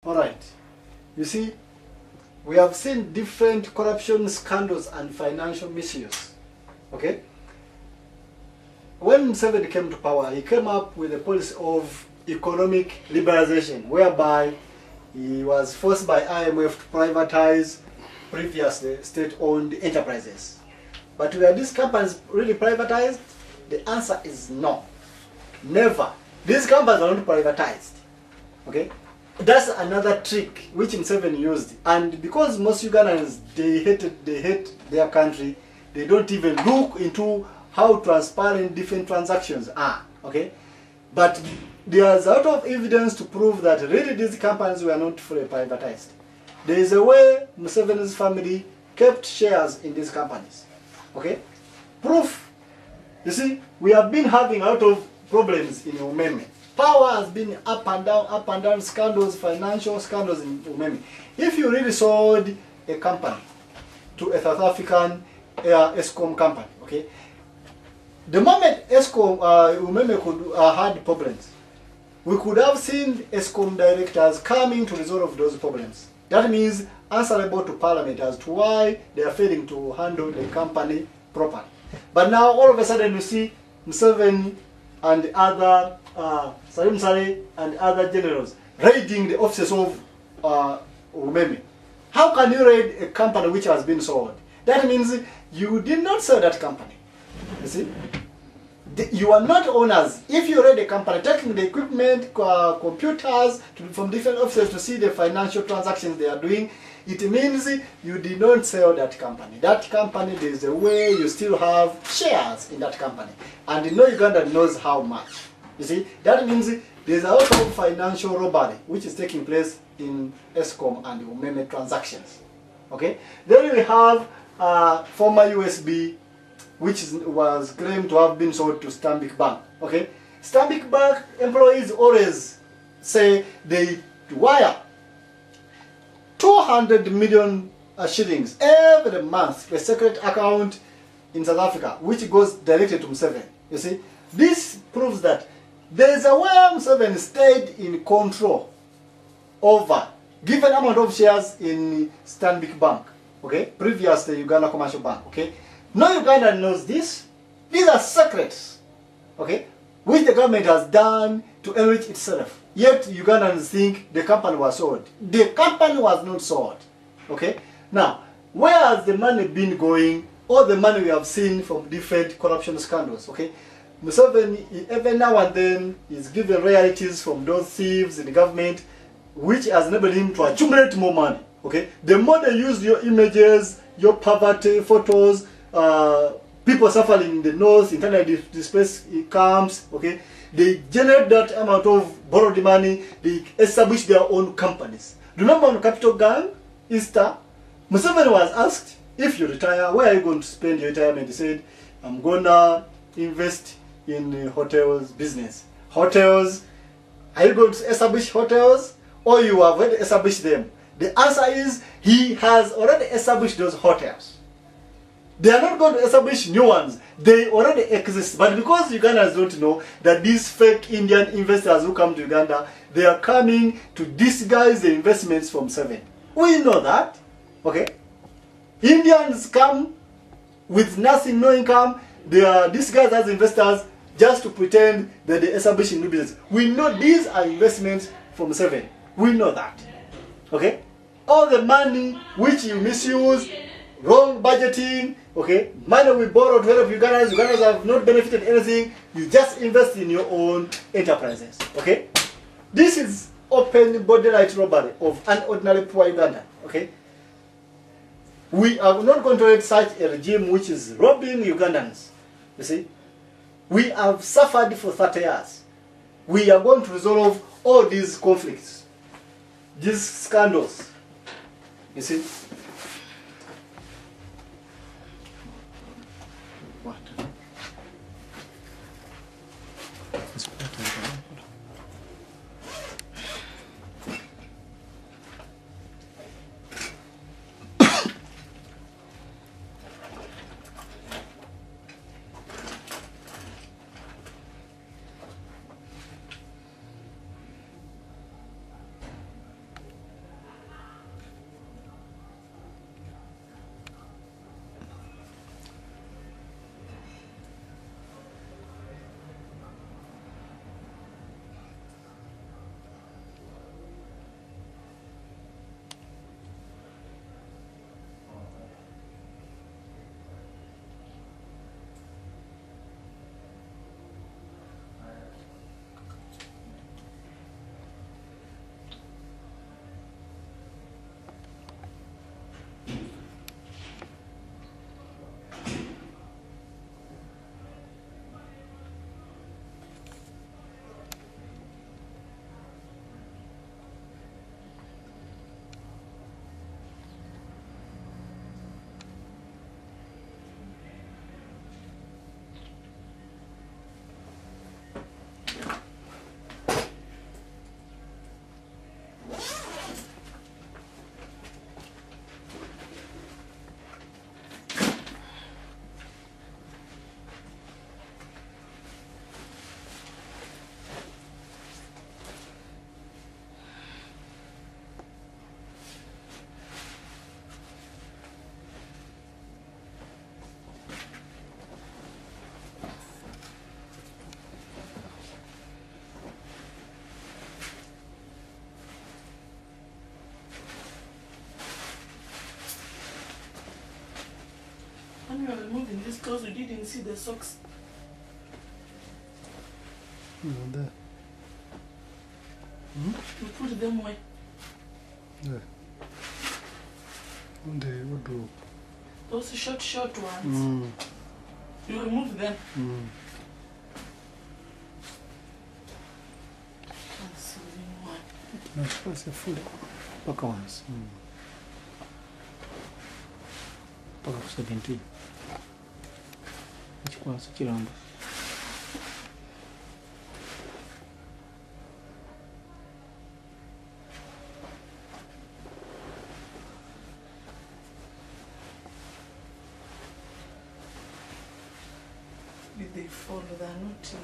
All right. You see, we have seen different corruption scandals and financial misuse. Okay? When Museveni came to power, he came up with a policy of economic liberalization, whereby he was forced by IMF to privatize previously state-owned enterprises. But were these companies really privatized? The answer is no. Never. These companies are not privatized. Okay? That's another trick which Museveni used. And because most Ugandans, they hate their country, they don't even look into how transparent different transactions are. Okay? But there's a lot of evidence to prove that really these companies were not fully privatized. There is a way Museveni's family kept shares in these companies. Okay? Proof. You see, we have been having a lot of problems in Umeme. Power has been up and down, scandals, financial scandals in Umeme. If you really sold a company to a South African ESCOM company, okay, the moment ESCOM, Umeme could had problems, we could have seen ESCOM directors coming to resolve those problems. That means answerable to Parliament as to why they are failing to handle the company properly. But now all of a sudden you see Museveni and other Salim Saleh and other generals raiding the offices of Umeme. How can you raid a company which has been sold? That means you did not sell that company. You see? You are not owners. If you raid a company, taking the equipment, computers from different offices to see the financial transactions they are doing, it means you did not sell that company. That company, there is a way you still have shares in that company. And no Ugandan knows how much. You see, that means there is a lot of financial robbery which is taking place in ESCOM and Umeme transactions. Okay? Then we have former USB, which was claimed to have been sold to Stanbic Bank. Okay? Stanbic Bank employees always say they wire 200 million shillings every month to a secret account in South Africa, which goes directly to Museveni. You see, this proves that there is a way Museveni stayed in control over given amount of shares in Stanbic Bank, okay, previous to Uganda Commercial Bank, okay. No Ugandan knows this. These are secrets, okay, which the government has done to enrich itself. Yet Ugandans think the company was sold. The company was not sold. Okay? Now, where has the money been going? All the money we have seen from different corruption scandals. Okay? Museveni, even now and then, is given royalties from those thieves in the government, which has enabled him to accumulate more money. Okay? The more they use your images, your poverty photos, people suffering in the north, internally displaced camps, okay? They generate that amount of borrowed money, they establish their own companies. Remember on Capital Gang, Easter, Museveni was asked, if you retire, where are you going to spend your retirement? He said, I'm going to invest in hotels business. Hotels, are you going to establish hotels or you have already established them? The answer is, he has already established those hotels. They are not going to establish new ones. They already exist. But because Ugandans don't know that these fake Indian investors who come to Uganda, they are coming to disguise the investments from Museveni. We know that. Okay? Indians come with nothing, no income. They are disguised as investors just to pretend that they are establishing new business. We know these are investments from Museveni. We know that. Okay? All the money which you misuse, wrong budgeting, okay, money we borrowed to help Ugandans, Ugandans have not benefited anything, you just invest in your own enterprises, okay? This is open body right robbery of an ordinary poor Ugandan, okay? We are not going to let such a regime which is robbing Ugandans, you see? We have suffered for 30 years. We are going to resolve all these conflicts, these scandals, you see? you are removing these clothes, you didn't see the socks. No, there. You put them where? There. On the wardrobe. Those short ones. You remove them. No, it's a full pack ones. Pack of 17. Which was Chiramba? Did they fall? They're not.